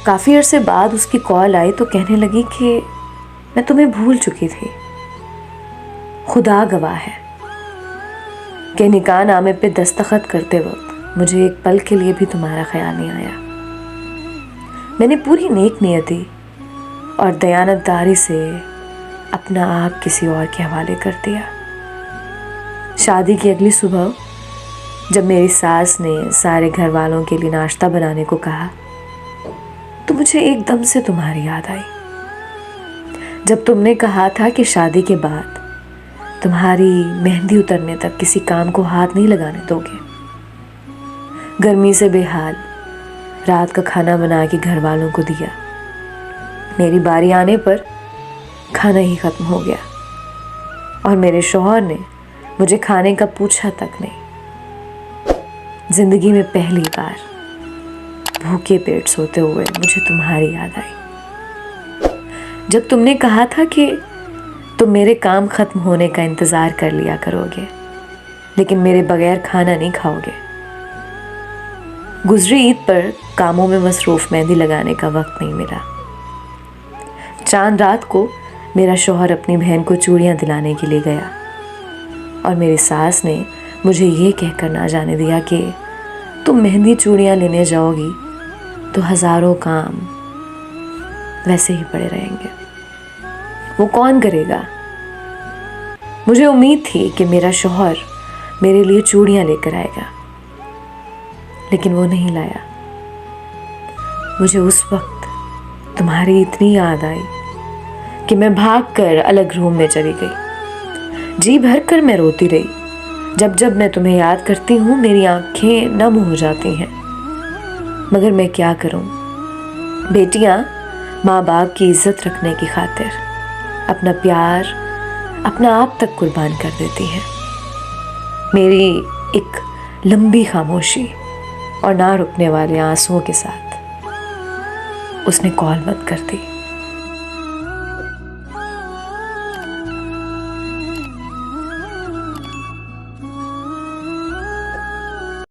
کافی عرصے بعد اس کی کال آئی تو کہنے لگی کہ میں تمہیں بھول چکی تھی، خدا گواہ ہے کہ نکاح نامے پہ دستخط کرتے وقت مجھے ایک پل کے لیے بھی تمہارا خیال نہیں آیا۔ میں نے پوری نیک نیتی اور دیانتداری سے اپنا آپ کسی اور کے حوالے کر دیا۔ شادی کی اگلی صبح جب میری ساس نے سارے گھر والوں کے لیے ناشتہ بنانے کو کہا تو مجھے ایک دم سے تمہاری یاد آئی، جب تم نے کہا تھا کہ شادی کے بعد تمہاری مہندی اترنے تک کسی کام کو ہاتھ نہیں لگانے دو گے۔ گرمی سے بے حال رات کا کھانا بنا کے گھر والوں کو دیا۔ میری باری آنے پر کھانا ہی ختم ہو گیا اور میرے شوہر نے مجھے کھانے کا پوچھا تک نہیں۔ زندگی میں پہلی بار بھوکے پیٹ سوتے ہوئے مجھے تمہاری یاد آئی، جب تم نے کہا تھا کہ تم میرے کام ختم ہونے کا انتظار کر لیا کرو گے لیکن میرے بغیر کھانا نہیں کھاؤ گے۔ گزری عید پر کاموں میں مصروف مہندی لگانے کا وقت نہیں ملا۔ چاند رات کو میرا شوہر اپنی بہن کو چوڑیاں دلانے کے لیے گیا اور میری ساس نے مجھے یہ کہہ کر نہ جانے دیا کہ تم مہندی چوڑیاں لینے جاؤ گی تو ہزاروں کام ویسے ہی پڑے رہیں گے، وہ کون کرے گا؟ مجھے امید تھی کہ میرا شوہر میرے لیے چوڑیاں لے کر آئے گا لیکن وہ نہیں لایا۔ مجھے اس وقت تمہاری اتنی یاد آئی کہ میں بھاگ کر الگ روم میں چلی گئی۔ جی بھر کر میں روتی رہی۔ جب میں تمہیں یاد کرتی ہوں میری آنکھیں نم ہو جاتی ہیں، مگر میں کیا کروں؟ بیٹیاں ماں باپ کی عزت رکھنے کی خاطر اپنا پیار اپنا آپ تک قربان کر دیتی ہیں۔ میری ایک لمبی خاموشی اور نہ رکنے والے آنسوؤں کے ساتھ اس نے کال بند کر دی۔